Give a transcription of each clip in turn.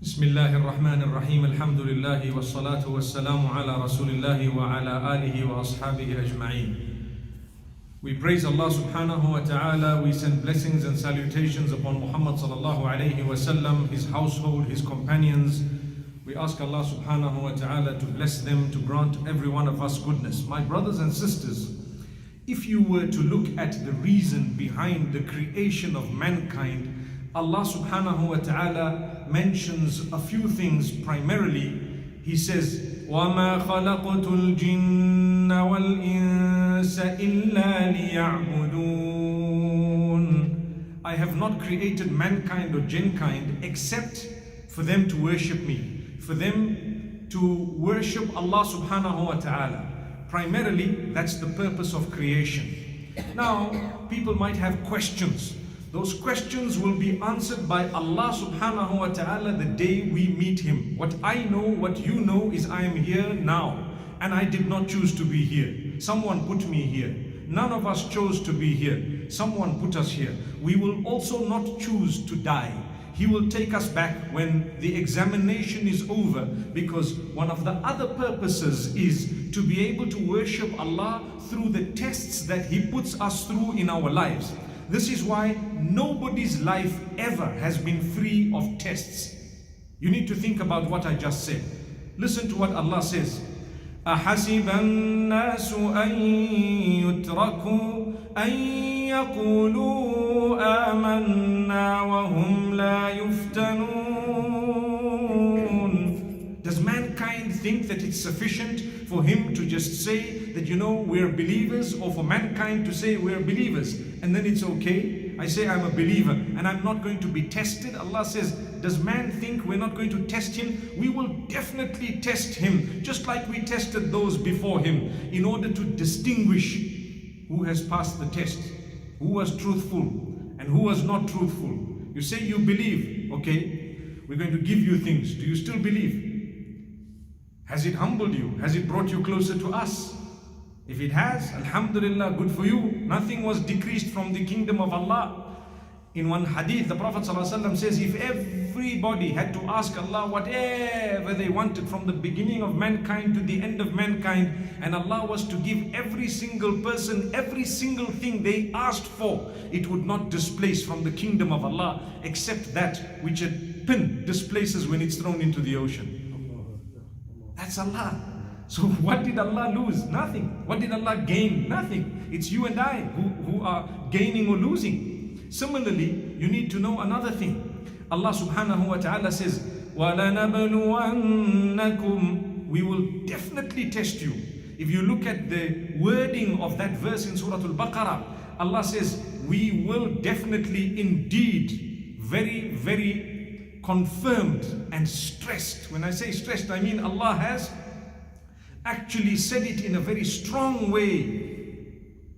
بسم الله الرحمن الرحيم الحمد لله والصلاة والسلام على رسول الله وعلى آله وأصحابه أجمعين. We praise Allah subhanahu wa ta'ala. We send blessings and salutations upon Muhammad sallallahu alayhi wa sallam, his household, his companions. We ask Allah subhanahu wa ta'ala to bless them, to grant every one of us goodness. My brothers and sisters, if you were to look at the reason behind the creation of mankind, Allah subhanahu wa ta'ala mentions a few things primarily. He says, وَمَا خَلَقْتُ الْجِنَّ وَالْإِنسَ إِلَّا لِيَعْبُدُونَ. I have not created mankind or jinkind except for them to worship me, for them to worship Allah subhanahu wa ta'ala. Primarily, that's the purpose of creation. Now, people might have questions. Those questions will be answered by Allah subhanahu wa ta'ala the day we meet Him. What I know, what you know is I am here now. And I did not choose to be here. Someone put me here. None of us chose to be here. Someone put us here. We will also not choose to die. He will take us back when the examination is over, because one of the other purposes is to be able to worship Allah through the tests that He puts us through in our lives. This is why nobody's life ever has been free of tests. You need to think about what I just said. Listen to what Allah says. أَحَسِبَ النَّاسُ أَن يُتْرَكُوا أَن يَقُولُوا آمَنَّا وَهُمْ لَا يُفْتَنُونَ. Does mankind think that it's sufficient for him to just say that, we're believers, or for mankind to say we're believers, and then it's okay? I say I'm a believer and I'm not going to be tested. Allah says, does man think we're not going to test him? We will definitely test him, just like we tested those before him, in order to distinguish who has passed the test, who was truthful and who was not truthful. You say you believe, okay, we're going to give you things. Do you still believe? Has it humbled you? Has it brought you closer to us? If it has, alhamdulillah, good for you. Nothing was decreased from the kingdom of Allah. In one hadith, the Prophet ﷺ says, if everybody had to ask Allah whatever they wanted from the beginning of mankind to the end of mankind, and Allah was to give every single person every single thing they asked for, it would not displace from the kingdom of Allah except that which a pin displaces when it's thrown into the ocean. That's Allah. So what did Allah lose? Nothing. What did Allah gain? Nothing. It's you and I who are gaining or losing. Similarly, you need to know another thing. Allah subhanahu wa ta'ala says, وَلَنَبْلُوَنَّكُمْ. We will definitely test you. If you look at the wording of that verse in Surah Al-Baqarah, Allah says, we will definitely indeed, very, very confirmed and stressed. When I say stressed, I mean Allah has actually said it in a very strong way.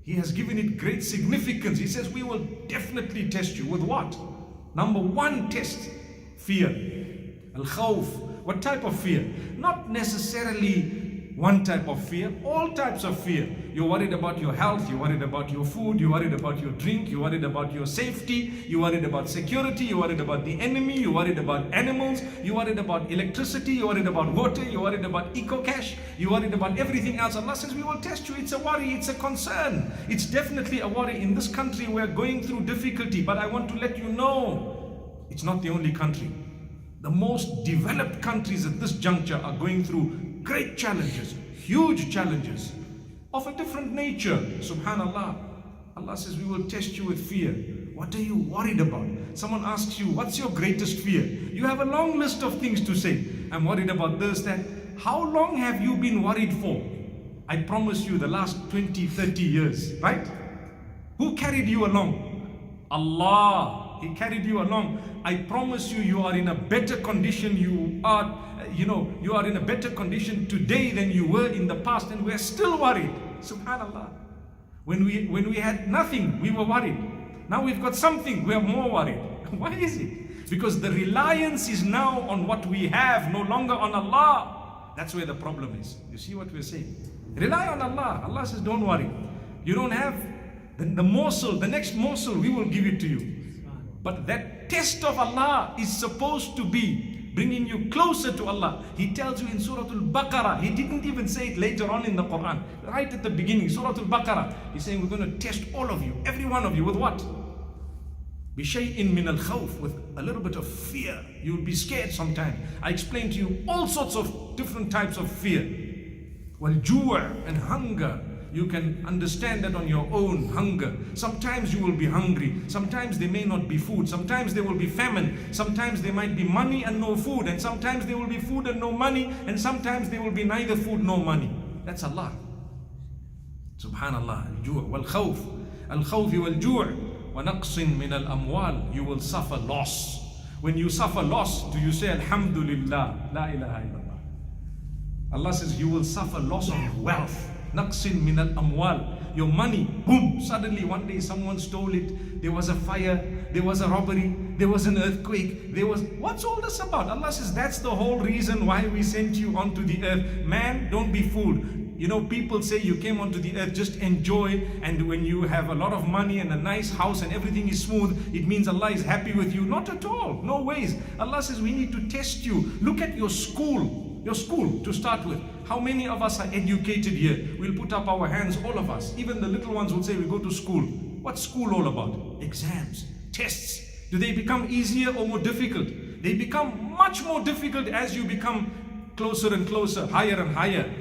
He has given it great significance. He says, we will definitely test you. With what? Number one test, fear. Al-khawf. What type of fear? Not necessarily one type of fear, all types of fear. You're worried about your health, you're worried about your food, you're worried about your drink, you're worried about your safety, you're worried about security, you're worried about the enemy, you're worried about animals, you're worried about electricity, you're worried about water, you're worried about eco-cash, you're worried about everything else. Allah says, we will test you. It's a worry, it's a concern. It's definitely a worry. In this country, we're going through difficulty, but I want to let you know, it's not the only country. The most developed countries at this juncture are going through great challenges, huge challenges of a different nature. Subhanallah. Allah says, we will test you with fear. What are you worried about? Someone asks you, what's your greatest fear? You have a long list of things to say. I'm worried about this, that. How long have you been worried for? I promise you, the last 20, 30 years, right? Who carried you along? Allah. He carried you along. I promise you, you are in a better condition. You are in a better condition today than you were in the past, and we're still worried. Subhanallah. When we had nothing, we were worried. Now we've got something, we're more worried. Why is it? Because the reliance is now on what we have, no longer on Allah. That's where the problem is. You see what we're saying? Rely on Allah. Allah says, don't worry. You don't have the morsel, the next morsel, we will give it to you. But that test of Allah is supposed to be bringing you closer to Allah. He tells you in Surah Al-Baqarah, He didn't even say it later on in the Quran, right at the beginning, Surah Al-Baqarah, He's saying we're going to test all of you, every one of you, with what? بِشَيْءٍ مِّنَ الْخَوْفِ, with a little bit of fear. You'll be scared sometimes. I explained to you all sorts of different types of fear. وَالْجُوعِ, and hunger. You can understand that on your own, hunger. Sometimes you will be hungry. Sometimes there may not be food. Sometimes there will be famine. Sometimes there might be money and no food. And sometimes there will be food and no money. And sometimes there will be neither food nor money. That's Allah. Subhanallah. Al-ju' wal-khawf. Al-khawfi wal-ju' wa naqsin min al-amwal. You will suffer loss. When you suffer loss, do you say Alhamdulillah? La ilaha illallah. Allah says you will suffer loss of wealth. Naqsin min al-amwal. Your money, boom, suddenly one day someone stole it. There was a fire, there was a robbery, there was an earthquake, what's all this about? Allah says that's the whole reason why we sent you onto the earth. Man, don't be fooled. You know, people say you came onto the earth, just enjoy, and when you have a lot of money and a nice house and everything is smooth, it means Allah is happy with you. Not at all, no ways. Allah says we need to test you. Look at your school to start with. How many of us are educated here? We'll put up our hands, all of us. Even the little ones will say we go to school. What's school all about? Exams, tests. Do they become easier or more difficult? They become much more difficult as you become closer and closer, higher and higher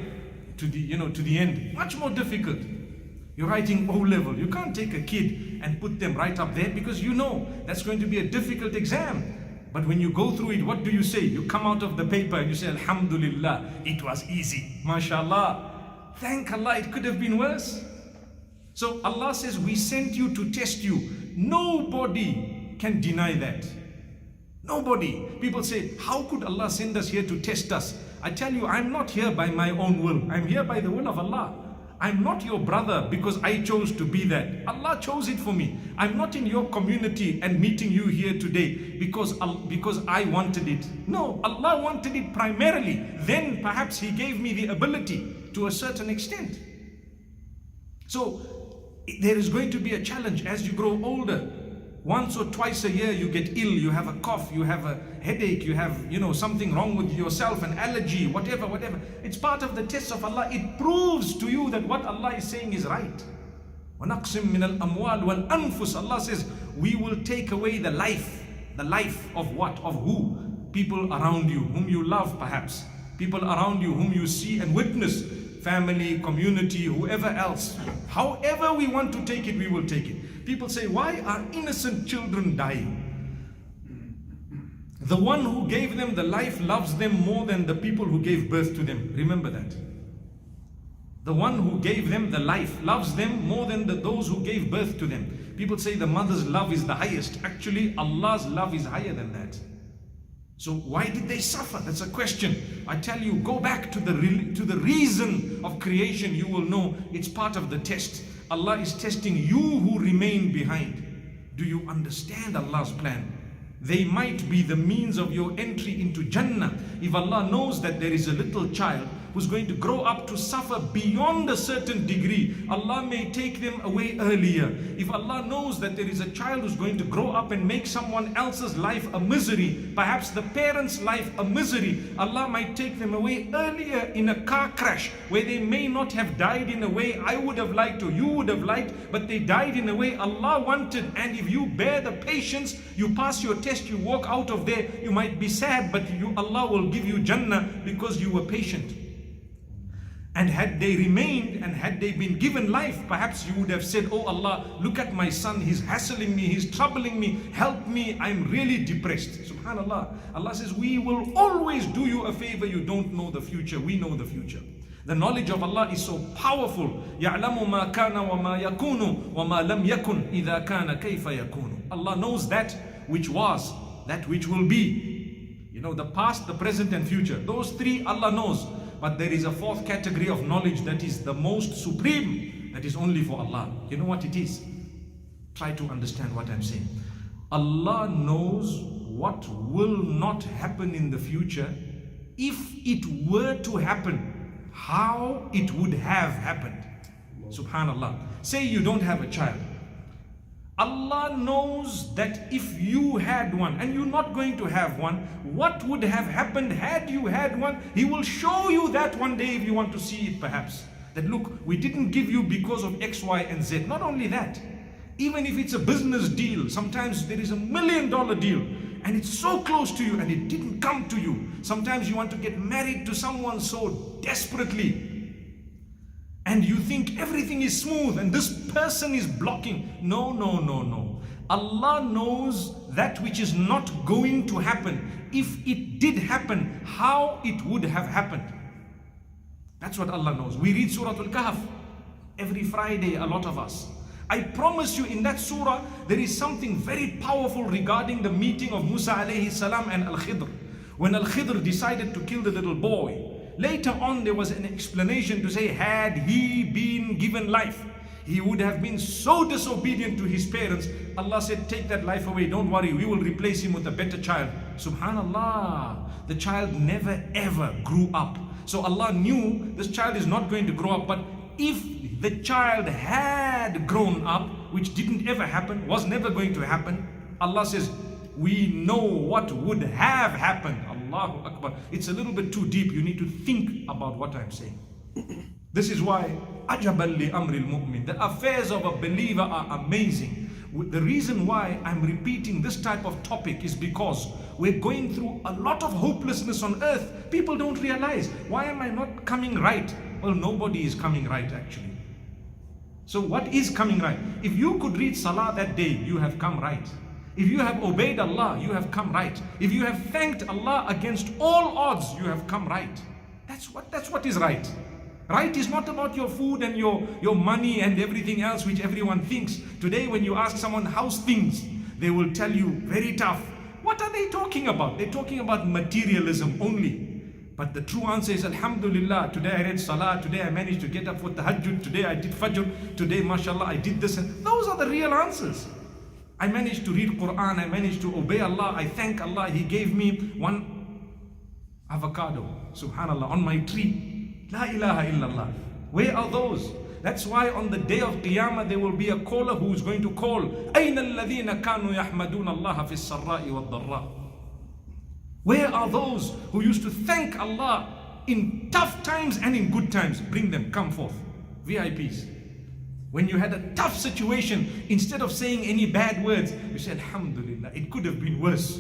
to the end. Much more difficult. You're writing O-level. You can't take a kid and put them right up there because you know that's going to be a difficult exam. But when you go through it, what do you say? You come out of the paper and you say, Alhamdulillah, it was easy. MashaAllah. Thank Allah, it could have been worse. So Allah says, we sent you to test you. Nobody can deny that. Nobody. People say, how could Allah send us here to test us? I tell you, I'm not here by my own will. I'm here by the will of Allah. I'm not your brother because I chose to be that. Allah chose it for me. I'm not in your community and meeting you here today because I wanted it. No, Allah wanted it primarily. Then perhaps He gave me the ability to a certain extent. So there is going to be a challenge as you grow older. Once or twice a year you get ill, you have a cough, you have a headache, you have something wrong with yourself, an allergy, whatever. It's part of the test of Allah. It proves to you that what Allah is saying is right. وَنَقْسِم مِّنَ الْأَمْوَالِ وَالْأَنفُسِ. Allah says we will take away the life of what? Of who? People around you, whom you love perhaps. People around you whom you see and witness. Family, community, whoever else. However we want to take it, we will take it. People say, why are innocent children dying? The one who gave them the life loves them more than the people who gave birth to them. Remember that. The one who gave them the life loves them more than those who gave birth to them. People say the mother's love is the highest. Actually, Allah's love is higher than that. So why did they suffer? That's a question. I tell you, go back to the reason of creation. You will know it's part of the test. Allah is testing you who remain behind. Do you understand Allah's plan? They might be the means of your entry into Jannah. If Allah knows that there is a little child who's going to grow up to suffer beyond a certain degree, Allah may take them away earlier. If Allah knows that there is a child who's going to grow up and make someone else's life a misery, perhaps the parent's life a misery, Allah might take them away earlier in a car crash where they may not have died in a way I would have liked or you would have liked, but they died in a way Allah wanted. And if you bear the patience, you pass your test, you walk out of there, you might be sad, but Allah will give you Jannah because you were patient. And had they remained and had they been given life, perhaps you would have said, oh Allah, look at my son, he's hassling me, he's troubling me, help me, I'm really depressed. Subhanallah. Allah says, we will always do you a favor. You don't know the future, we know the future. The knowledge of Allah is so powerful. يَعْلَمُ مَا كَانَ وَمَا يَكُونُ وَمَا لَمْ يَكُنْ إِذَا كَانَ كَيْفَ يَكُونُ. Allah knows that which was, that which will be. You know, the past, the present and future. Those three Allah knows. But there is a fourth category of knowledge that is the most supreme, that is only for Allah. You know what it is? Try to understand what I'm saying. Allah knows what will not happen in the future. If it were to happen, how it would have happened. Subhanallah. Say you don't have a child. Allah knows that if you had one, and you're not going to have one, what would have happened had you had one? He will show you that one day if you want to see it perhaps. That look, we didn't give you because of X, Y, and Z. Not only that, even if it's a business deal, sometimes there is $1 million deal, and it's so close to you and it didn't come to you. Sometimes you want to get married to someone so desperately, and you think everything is smooth and this person is blocking. No, no, no, no. Allah knows that which is not going to happen. If it did happen, how it would have happened. That's what Allah knows. We read Surah Al-Kahf every Friday, a lot of us. I promise you, in that surah, there is something very powerful regarding the meeting of Musa alayhi salam and Al-Khidr. When Al-Khidr decided to kill the little boy, later on there was an explanation to say, had he been given life, he would have been so disobedient to his parents. Allah said, take that life away, don't worry, we will replace him with a better child. Subhanallah, the child never ever grew up. So Allah knew this child is not going to grow up, but if the child had grown up, which didn't ever happen, was never going to happen, Allah says, we know what would have happened. Allahu Akbar. It's a little bit too deep. You need to think about what I'm saying. This is why ajaban li amril mu'min. The affairs of a believer are amazing. The reason why I'm repeating this type of topic is because we're going through a lot of hopelessness on earth. People don't realize, why am I not coming right? Well, nobody is coming right actually. So what is coming right? If you could read Salah that day, you have come right. If you have obeyed Allah, you have come right. If you have thanked Allah against all odds, you have come right. That's what is right. Right is not about your food and your money and everything else which everyone thinks. Today when you ask someone how's things, they will tell you very tough. What are they talking about? They're talking about materialism only. But the true answer is Alhamdulillah. Today I read Salah, today I managed to get up for Tahajjud, today I did Fajr, today mashallah I did this, and those are the real answers. I managed to read Quran, I managed to obey Allah, I thank Allah, He gave me one avocado, subhanallah, on my tree. La ilaha illallah. Where are those? That's why on the day of Qiyamah there will be a caller who is going to call, أَيْنَ الَّذِينَ كَانُوا يَحْمَدُونَ اللَّهَ فِي السَّرَّاءِ وَالضَّرَّاءِ. Where are those who used to thank Allah in tough times and in good times? Bring them, come forth. VIPs. When you had a tough situation, instead of saying any bad words, you said, Alhamdulillah, it could have been worse.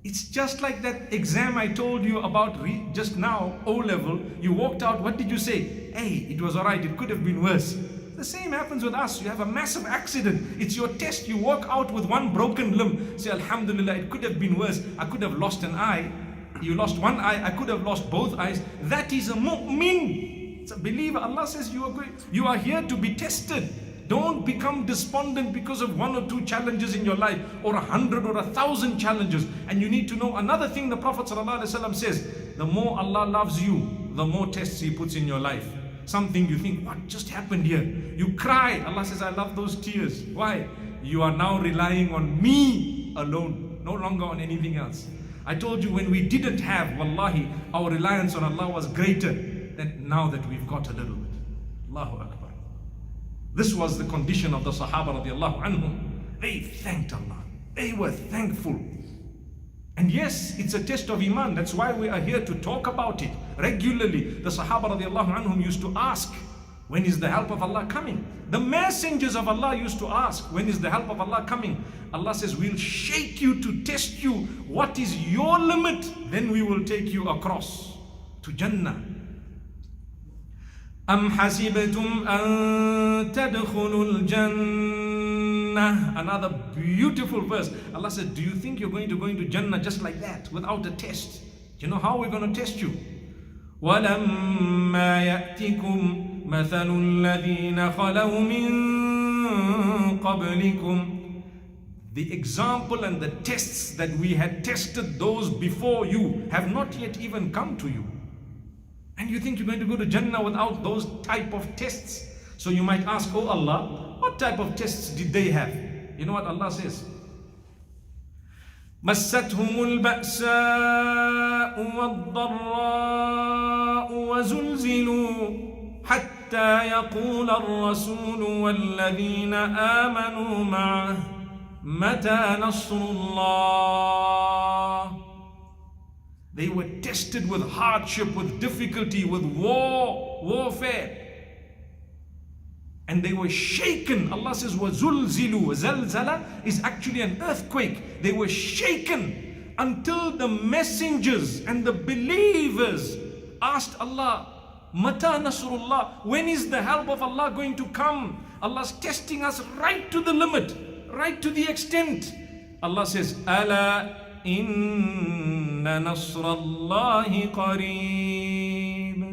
It's just like that exam I told you about just now, O-level. You walked out, what did you say? Hey, it was alright, it could have been worse. The same happens with us. You have a massive accident. It's your test. You walk out with one broken limb. Say, Alhamdulillah, it could have been worse. I could have lost an eye. You lost one eye. I could have lost both eyes. That is a mu'min. It's a believer. Allah says you are here to be tested. Don't become despondent because of 1 or 2 challenges in your life, or 100 or 1,000 challenges. And you need to know another thing the Prophet ﷺ says, the more Allah loves you, the more tests He puts in your life. Something you think, what just happened here? You cry. Allah says, I love those tears. Why? You are now relying on me alone, no longer on anything else. I told you when we didn't have, wallahi, our reliance on Allah was greater than now that we've got a little bit. Allahu Akbar. This was the condition of the Sahaba radiallahu anhum. They thanked Allah. They were thankful. And yes, it's a test of Iman. That's why we are here to talk about it regularly. The Sahaba radiallahu anhum used to ask, when is the help of Allah coming? The messengers of Allah used to ask, when is the help of Allah coming? Allah says, we'll shake you to test you. What is your limit? Then we will take you across to Jannah. أَمْ حَسِبْتُمْ أَن تَدْخُلُوا الْجَنَّةِ. Another beautiful verse. Allah said, do you think you're going to go into Jannah just like that, without a test? Do you know how we're going to test you? وَلَمَّا يَأْتِكُمْ مَثَلُ الَّذِينَ خَلَوْا مِن قَبْلِكُمْ. The example and the tests that we had tested those before you have not yet even come to you. And you think you're going to go to Jannah without those type of tests. So you might ask, oh Allah, what type of tests did they have? You know what Allah says? مَسَّتْهُمُ الْبَأْسَاءُ وَالضَّرَّاءُ وَزُلْزِلُوا حَتَّى حتى يقول الرسول والذين آمنوا معه متى نصر الله. They were tested with hardship, with difficulty, with warfare. And they were shaken. Allah says, وَزُلْزِلُوا. Zalzala is actually an earthquake. They were shaken until the messengers and the believers asked Allah, Mata Nasrullah, when is the help of Allah going to come? Allah's testing us right to the limit, right to the extent. Allah says, Ala inna nasrallahi qareeb.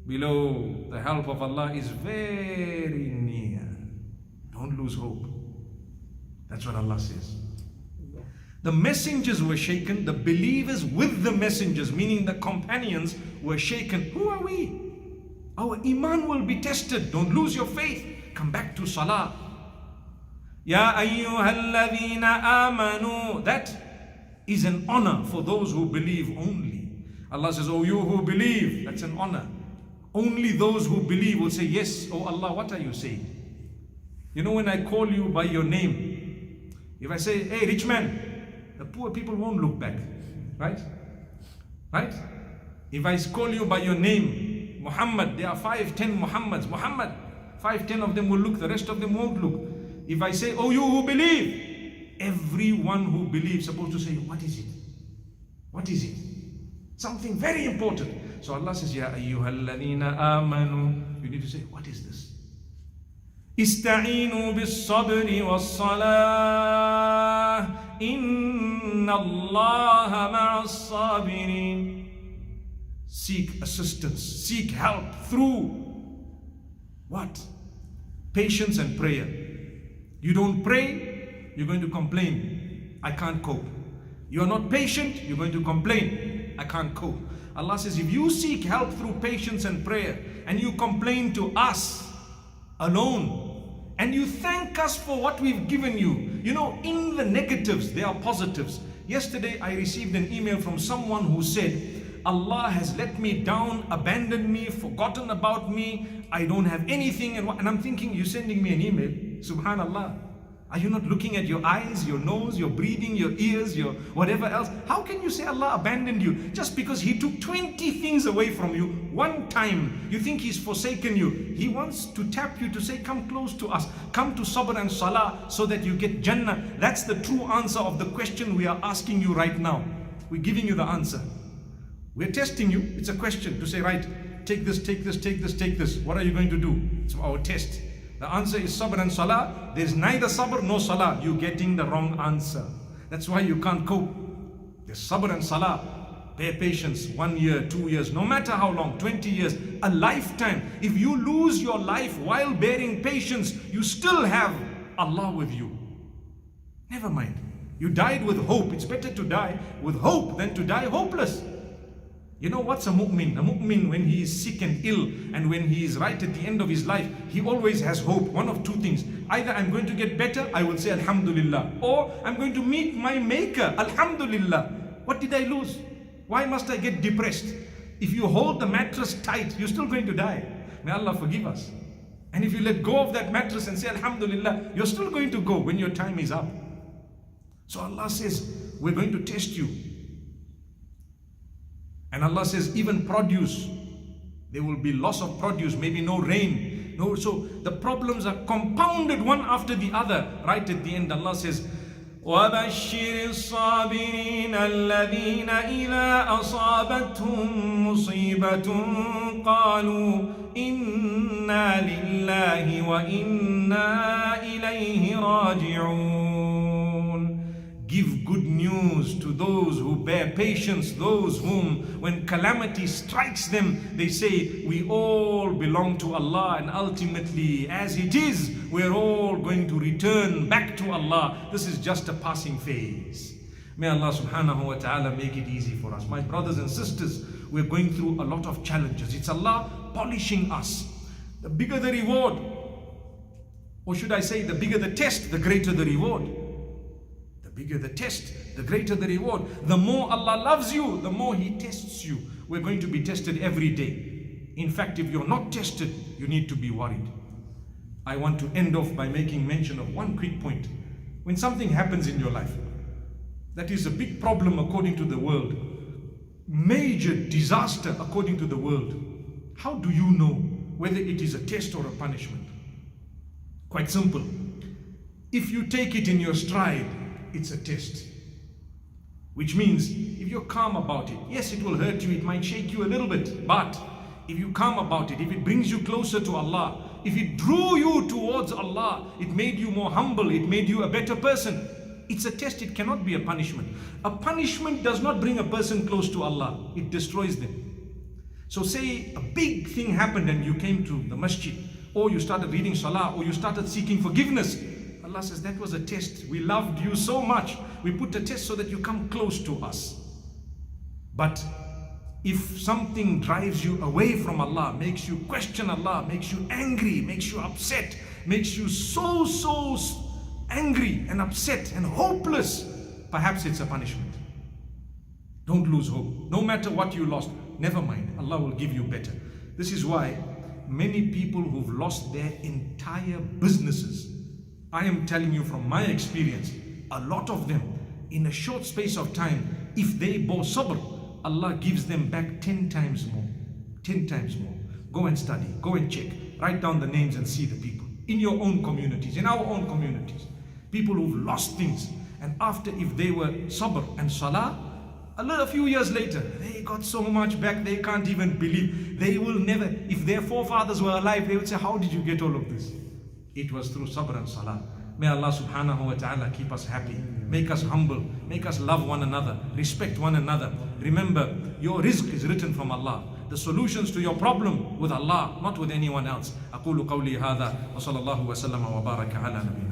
Below, the help of Allah is very near. Don't lose hope. That's what Allah says. The messengers were shaken, the believers with the messengers, meaning the companions, were shaken. Who are we? Our iman will be tested. Don't lose your faith. Come back to salah. Ya ayyuhalladhina amanu. That is an honor for those who believe only. Allah says, oh, you who believe, that's an honor. Only those who believe will say, yes, oh Allah, what are you saying? You know, when I call you by your name, if I say, hey, rich man, the poor people won't look back, right? Right? If I call you by your name, Muhammad, there are 5, 10 Muhammads. Muhammad, 5, 10 of them will look, the rest of them won't look. If I say, oh, you who believe, everyone who believes is supposed to say, what is it? What is it? Something very important. So Allah says, Ya ayyuhalladhina amanu. You need to say, what is this? Ista'inu bis-sabri was-salah. Inna Allaha ma'as-sabirin. Seek assistance, seek help through what? Patience and prayer. You don't pray, you're going to complain. I can't cope. You're not patient, you're going to complain. I can't cope. Allah says, if you seek help through patience and prayer, and you complain to us alone, and you thank us for what we've given you, you know, in the negatives, there are positives. Yesterday, I received an email from someone who said, Allah has let me down, abandoned me, forgotten about me, I don't have anything. And I'm thinking, you're sending me an email, subhanallah. Are you not looking at your eyes, your nose, your breathing, your ears, your whatever else? How can you say Allah abandoned you? Just because He took 20 things away from you, one time, you think He's forsaken you. He wants to tap you to say, come close to us. Come to sabr and salah so that you get Jannah. That's the true answer of the question we are asking you right now. We're giving you the answer. We're testing you. It's a question to say, right, take this, take this, take this, take this. What are you going to do? It's our test. The answer is sabr and salah. There's neither sabr nor salah. You're getting the wrong answer. That's why you can't cope. There's sabr and salah. Bear patience, 1 year, 2 years, no matter how long, 20 years, a lifetime. If you lose your life while bearing patience, you still have Allah with you. Never mind. You died with hope. It's better to die with hope than to die hopeless. You know what's a mu'min? A mu'min, when he is sick and ill and when he is right at the end of his life, he always has hope. One of two things. Either I'm going to get better, I will say Alhamdulillah. Or I'm going to meet my maker, Alhamdulillah. What did I lose? Why must I get depressed? If you hold the mattress tight, you're still going to die. May Allah forgive us. And if you let go of that mattress and say Alhamdulillah, you're still going to go when your time is up. So Allah says, we're going to test you. And Allah says, even produce, there will be loss of produce, maybe no rain. No, so the problems are compounded one after the other. Right at the end, Allah says, وَبَشِّرِ الصَّابِرِينَ الَّذِينَ إِذَا أَصَابَتْهُم مُّصِيبَةٌ قَالُوا إِنَّا لِلَّهِ وَإِنَّا إِلَيْهِ رَاجِعُونَ. Give good news to those who bear patience, those whom when calamity strikes them, they say, we all belong to Allah, and ultimately, as it is, we're all going to return back to Allah. This is just a passing phase. May Allah subhanahu wa ta'ala make it easy for us. My brothers and sisters, we're going through a lot of challenges. It's Allah polishing us. The bigger the reward, or should I say, the bigger the test, the greater the reward. The bigger the test, the greater the reward. The more Allah loves you, the more He tests you. We're going to be tested every day. In fact, if you're not tested, you need to be worried. I want to end off by making mention of one quick point. When something happens in your life, that is a big problem according to the world, major disaster according to the world, how do you know whether it is a test or a punishment? Quite simple. If you take it in your stride, it's a test. Which means, if you're calm about it, yes, it will hurt you, it might shake you a little bit, but if you're calm about it, if it brings you closer to Allah, if it drew you towards Allah, it made you more humble, it made you a better person, it's a test, it cannot be a punishment. A punishment does not bring a person close to Allah, it destroys them. So say a big thing happened and you came to the masjid, or you started reading salah, or you started seeking forgiveness. Allah says, that was a test. We loved you so much. We put a test so that you come close to us. But if something drives you away from Allah, makes you question Allah, makes you angry, makes you upset, makes you so angry and upset and hopeless, perhaps it's a punishment. Don't lose hope. No matter what you lost, never mind. Allah will give you better. This is why many people who've lost their entire businesses, I am telling you from my experience, a lot of them, in a short space of time, if they bore sabr, Allah gives them back 10 times more. 10 times more. Go and study, go and check, write down the names and see the people. In your own communities, in our own communities. People who've lost things, and after, if they were sabr and salah, a few years later, they got so much back they can't even believe. They will never, if their forefathers were alive, they would say, how did you get all of this? It was through sabr and salah. May Allah subhanahu wa ta'ala keep us happy, make us humble, make us love one another, respect one another. Remember, your rizq is written from Allah. The solutions to your problem with Allah, not with anyone else. أقول قولي هذا وصلى الله وسلم وبارك على نبينا.